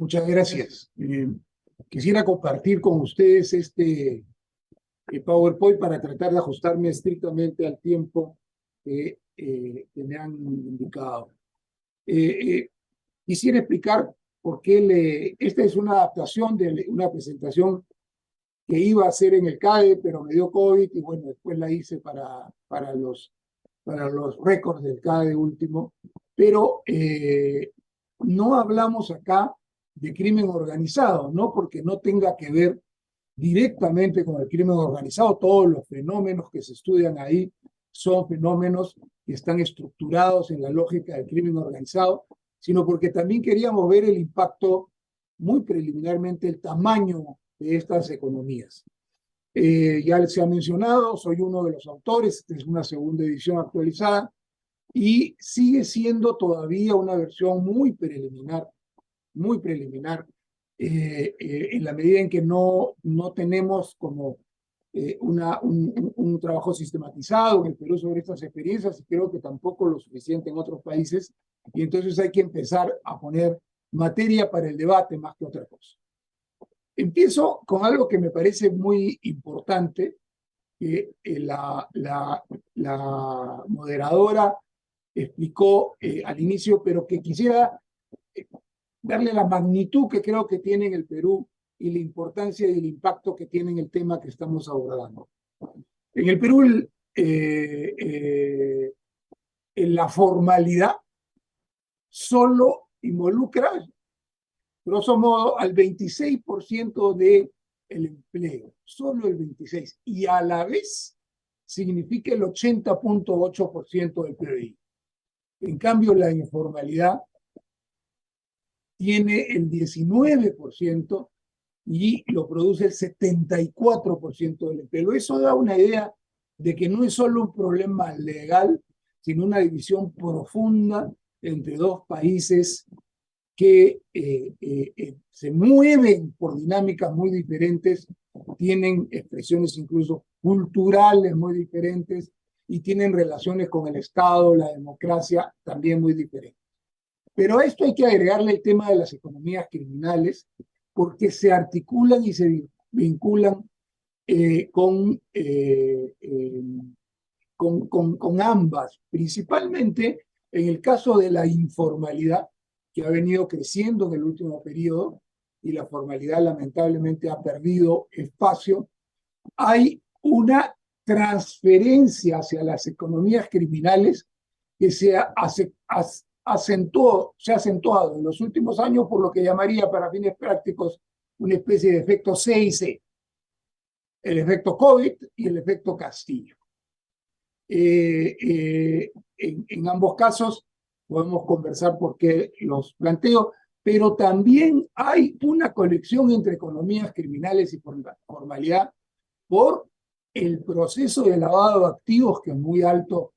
Muchas gracias. Quisiera compartir con ustedes este PowerPoint para tratar de ajustarme estrictamente al tiempo que me han indicado. Quisiera explicar por qué esta es una adaptación de una presentación que iba a hacer en el CADE, pero me dio COVID y bueno, después la hice para los récords del CADE último. Pero no hablamos acá de crimen organizado, no porque no tenga que ver directamente con el crimen organizado. Todos los fenómenos que se estudian ahí son fenómenos que están estructurados en la lógica del crimen organizado, sino porque también queríamos ver el impacto, muy preliminarmente, el tamaño de estas economías. Ya se ha mencionado, soy uno de los autores, esta es una segunda edición actualizada, y sigue siendo todavía una versión muy preliminar, en la medida en que no tenemos como un trabajo sistematizado en el Perú sobre estas experiencias, y creo que tampoco lo suficiente en otros países, y entonces hay que empezar a poner materia para el debate más que otra cosa. Empiezo con algo que me parece muy importante, que la moderadora explicó al inicio, pero que quisiera darle la magnitud que creo que tiene en el Perú y la importancia y el impacto que tiene en el tema que estamos abordando. En el Perú, la formalidad solo involucra, grosso modo, al 26% del empleo, solo el 26%, y a la vez significa el 80.8% del PBI. En cambio, la informalidad tiene el 19% y lo produce el 74% del empleo. Eso da una idea de que no es solo un problema legal, sino una división profunda entre dos países que se mueven por dinámicas muy diferentes, tienen expresiones incluso culturales muy diferentes y tienen relaciones con el Estado, la democracia también muy diferentes. Pero a esto hay que agregarle el tema de las economías criminales, porque se articulan y se vinculan con ambas, principalmente en el caso de la informalidad, que ha venido creciendo en el último periodo, y la formalidad lamentablemente ha perdido espacio. Hay una transferencia hacia las economías criminales que se ha acentuado en los últimos años por lo que llamaría, para fines prácticos, una especie de efecto C y C, el efecto COVID y el efecto Castillo. En ambos casos podemos conversar por qué los planteo, pero también hay una conexión entre economías criminales y formalidad por el proceso de lavado de activos, que es muy alto,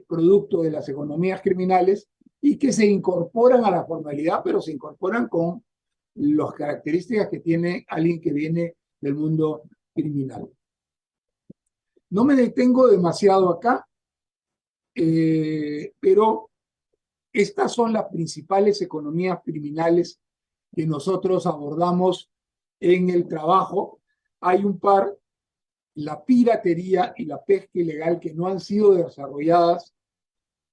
producto de las economías criminales, y que se incorporan a la formalidad, pero se incorporan con las características que tiene alguien que viene del mundo criminal. No me detengo demasiado acá, pero estas son las principales economías criminales que nosotros abordamos en el trabajo. Hay un par, la piratería y la pesca ilegal, que no han sido desarrolladas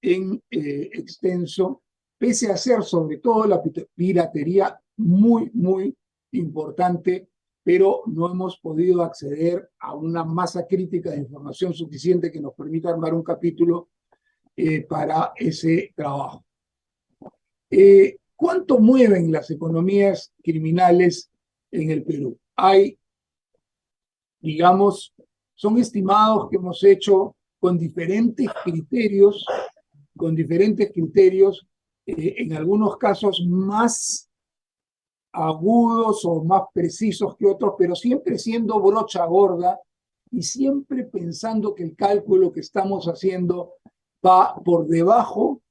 en extenso, pese a ser sobre todo la piratería muy, muy importante, pero no hemos podido acceder a una masa crítica de información suficiente que nos permita armar un capítulo para ese trabajo. ¿Cuánto mueven las economías criminales en el Perú? Hay, digamos, son estimados que hemos hecho con diferentes criterios, en algunos casos más agudos o más precisos que otros, pero siempre siendo brocha gorda y siempre pensando que el cálculo que estamos haciendo va por debajo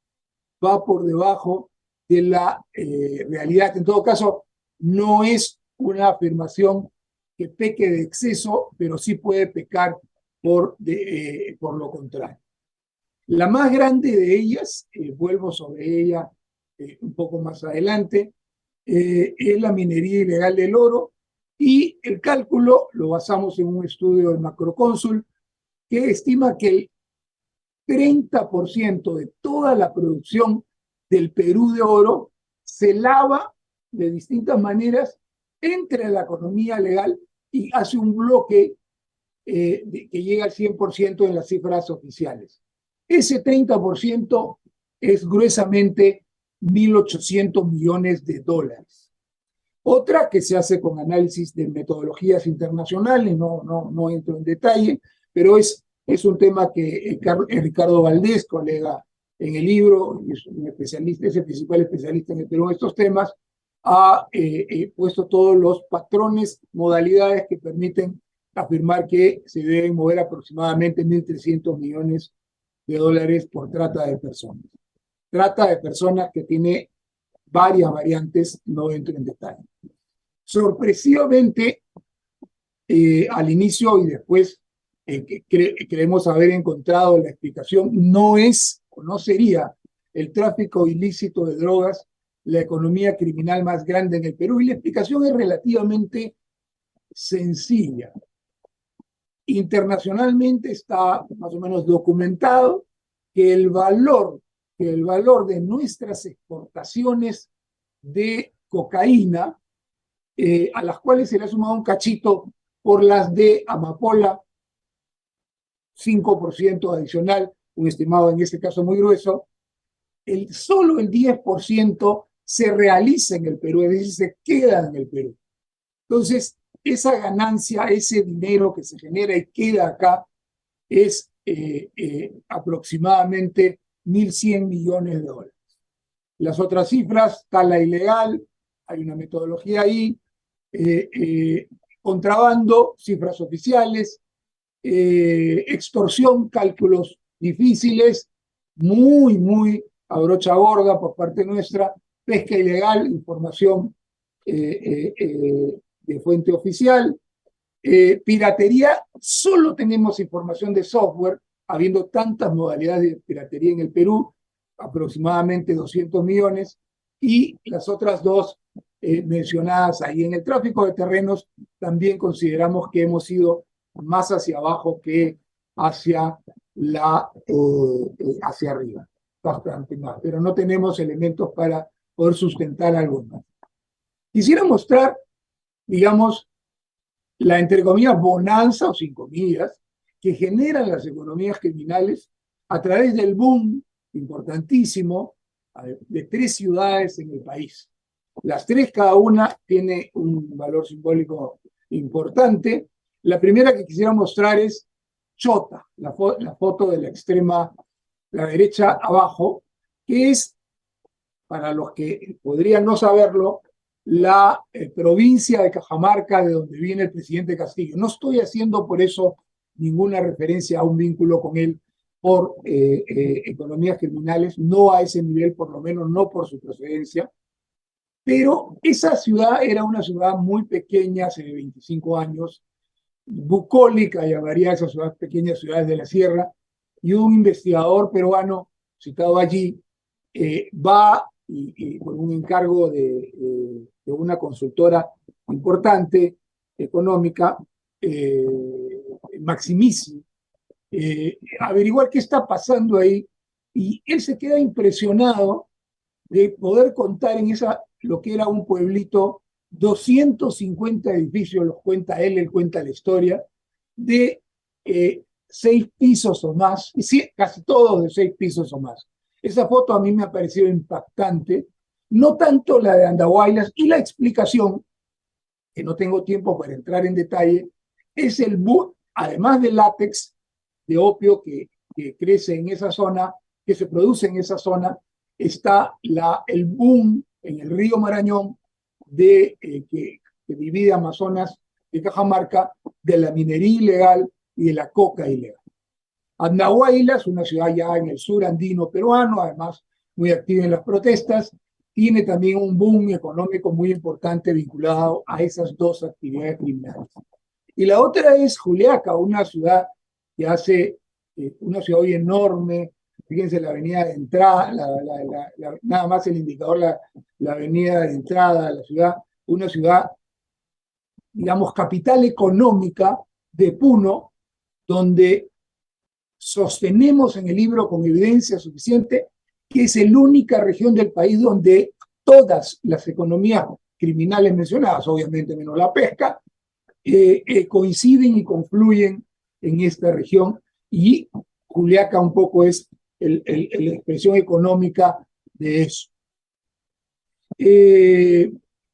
de la realidad. En todo caso, no es una afirmación que peque de exceso, pero sí puede pecar por lo contrario. La más grande de ellas, vuelvo sobre ella un poco más adelante, es la minería ilegal del oro, y el cálculo lo basamos en un estudio del Macrocónsul que estima que el 30% de toda la producción del Perú de oro se lava de distintas maneras entre la economía legal y hace un bloque que llega al 100% en las cifras oficiales. Ese 30% es gruesamente 1.800 millones de dólares. Otra que se hace con análisis de metodologías internacionales, no entro en detalle, pero es un tema que Ricardo Valdés, colega en el libro, es un especialista, es el principal especialista en el Perú en estos temas, ha puesto todos los patrones, modalidades que permiten afirmar que se deben mover aproximadamente 1.300 millones de dólares por trata de personas. Trata de personas que tiene varias variantes, no entro en detalle. Sorpresivamente, al inicio y después creemos haber encontrado la explicación, no es o no sería el tráfico ilícito de drogas la economía criminal más grande en el Perú, y la explicación es relativamente sencilla. Internacionalmente está más o menos documentado que el valor de nuestras exportaciones de cocaína, a las cuales se le ha sumado un cachito por las de amapola, 5% adicional, un estimado en este caso muy grueso, solo el 10% se realiza en el Perú, es decir, se queda en el Perú. Entonces, esa ganancia, ese dinero que se genera y queda acá, es aproximadamente 1.100 millones de dólares. Las otras cifras, tala ilegal, hay una metodología ahí, contrabando, cifras oficiales, extorsión, cálculos difíciles, muy a brocha gorda por parte nuestra, pesca ilegal, información de fuente oficial, piratería, solo tenemos información de software, habiendo tantas modalidades de piratería en el Perú, aproximadamente 200 millones, y las otras dos mencionadas ahí. En el tráfico de terrenos también consideramos que hemos ido más hacia abajo que hacia hacia arriba, bastante más, pero no tenemos elementos para poder sustentar algo más. Quisiera mostrar, digamos, la, entre comillas, bonanza, o sin comillas, que generan las economías criminales a través del boom importantísimo de 3 ciudades en el país. Las 3, cada una, tiene un valor simbólico importante. La primera que quisiera mostrar es Chota, la foto de la derecha abajo, que es, para los que podrían no saberlo, la provincia de Cajamarca, de donde viene el presidente Castillo. No estoy haciendo por eso ninguna referencia a un vínculo con él por economías criminales, no a ese nivel, por lo menos no por su procedencia, pero esa ciudad era una ciudad muy pequeña hace 25 años, bucólica, llamaría a esas pequeñas ciudades de la sierra, y un investigador peruano citado allí va y con un encargo de una consultora importante, económica, Maximici, averiguar qué está pasando ahí, y él se queda impresionado de poder contar en lo que era un pueblito, 250 edificios, los cuenta él cuenta la historia, de 6 pisos o más, y sí, casi todos de 6 pisos o más. Esa foto a mí me ha parecido impactante, no tanto la de Andahuaylas, y la explicación, que no tengo tiempo para entrar en detalle, es además del látex de opio que crece en esa zona, que se produce en esa zona, está el boom en el río Marañón que divide Amazonas de Cajamarca, de la minería ilegal y de la coca ilegal. Andahuayla es una ciudad ya en el sur andino peruano, además muy activa en las protestas, tiene también un boom económico muy importante vinculado a esas dos actividades criminales. Y la otra es Juliaca, una ciudad que una ciudad hoy enorme, fíjense la avenida de entrada, nada más el indicador, la avenida de entrada a la ciudad, una ciudad, digamos, capital económica de Puno, donde sostenemos en el libro con evidencia suficiente que es la única región del país donde todas las economías criminales mencionadas, obviamente menos la pesca, coinciden y confluyen en esta región, y Juliaca un poco es la expresión económica de eso.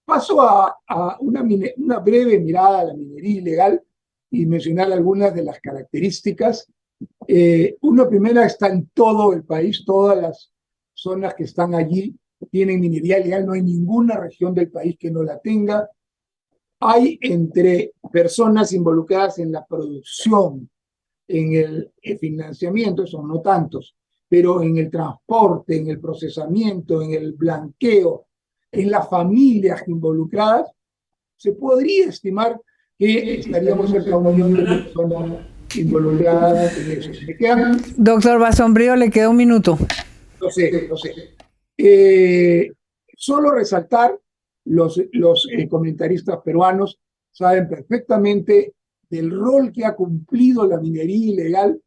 Paso a una breve mirada a la minería ilegal y mencionar algunas de las características. Una primera, está en todo el país, todas las zonas que están allí tienen minería ilegal, no hay ninguna región del país que no la tenga. Hay entre personas involucradas en la producción, en el financiamiento, son no tantos, pero en el transporte, en el procesamiento, en el blanqueo, en las familias involucradas, se podría estimar que estaríamos cerca de 1 millón de personas involucradas en eso. ¿Me quedan? Doctor Basombrío, le queda 1 minuto. Lo sé. Solo resaltar, los comentaristas peruanos saben perfectamente del rol que ha cumplido la minería ilegal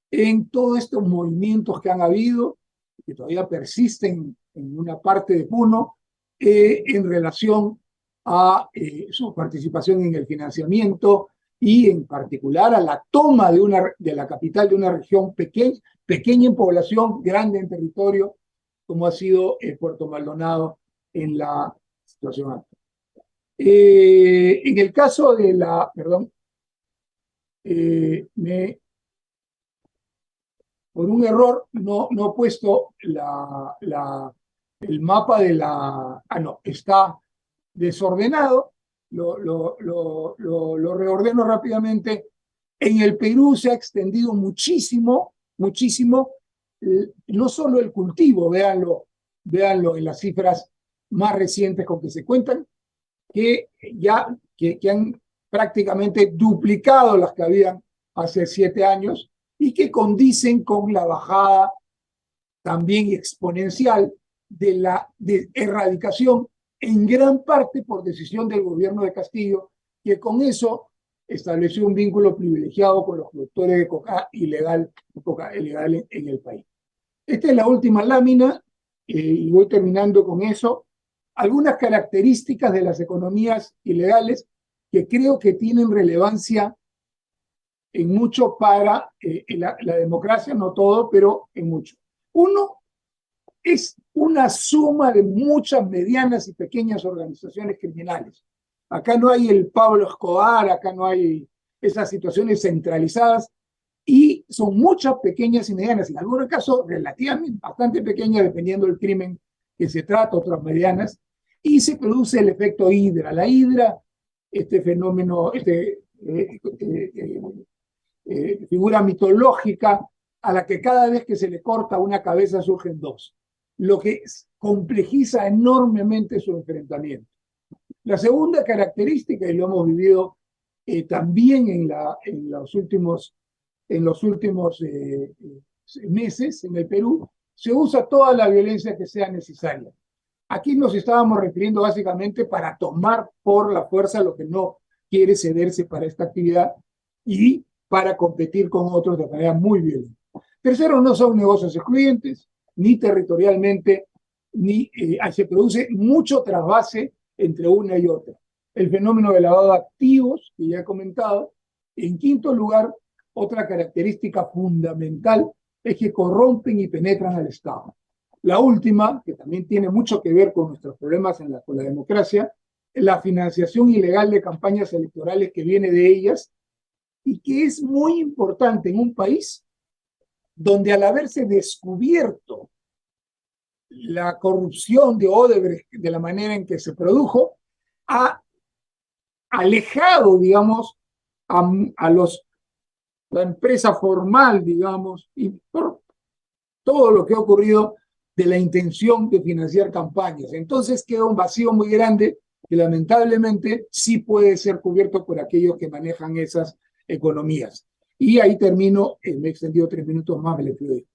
en todos estos movimientos que han habido, que todavía persisten en una parte de Puno, en relación a su participación en el financiamiento y en particular a la toma de la capital de una región pequeña en población, grande en territorio, como ha sido Puerto Maldonado en la situación actual. En el caso de por un error no he puesto el mapa de la... no, está desordenado, lo reordeno rápidamente. En el Perú se ha extendido muchísimo, no solo el cultivo, véanlo en las cifras más recientes con que se cuentan, que han prácticamente duplicado las que habían hace 7 años y que condicen con la bajada también exponencial de erradicación, en gran parte por decisión del gobierno de Castillo, que con eso estableció un vínculo privilegiado con los productores de coca ilegal en el país. Esta es la última lámina, y voy terminando con eso. Algunas características de las economías ilegales que creo que tienen relevancia en mucho para la democracia, no todo, pero en mucho. Uno, es una suma de muchas medianas y pequeñas organizaciones criminales. Acá no hay el Pablo Escobar, acá no hay esas situaciones centralizadas, y son muchas pequeñas y medianas, en algunos casos relativamente bastante pequeñas, dependiendo del crimen que se trata, otras medianas, y se produce el efecto hidra. La hidra, este fenómeno, figura mitológica a la que cada vez que se le corta una cabeza surgen 2, lo que complejiza enormemente su enfrentamiento. La segunda característica, y lo hemos vivido también en los últimos meses en el Perú, se usa toda la violencia que sea necesaria. Aquí nos estábamos refiriendo básicamente para tomar por la fuerza lo que no quiere cederse para esta actividad y para competir con otros de manera muy violenta. Tercero, no son negocios excluyentes, ni territorialmente, ni se produce mucho trasvase entre una y otra. El fenómeno de lavado de activos, que ya he comentado. En quinto lugar, otra característica fundamental es que corrompen y penetran al Estado. La última, que también tiene mucho que ver con nuestros problemas con la democracia, es la financiación ilegal de campañas electorales que viene de ellas, y que es muy importante en un país donde, al haberse descubierto la corrupción de Odebrecht de la manera en que se produjo, ha alejado, digamos, a la empresa formal, digamos, y por todo lo que ha ocurrido, de la intención de financiar campañas. Entonces queda un vacío muy grande que lamentablemente sí puede ser cubierto por aquellos que manejan esas economías. Y ahí termino, me he extendido 3 minutos más, me le pido disculpas.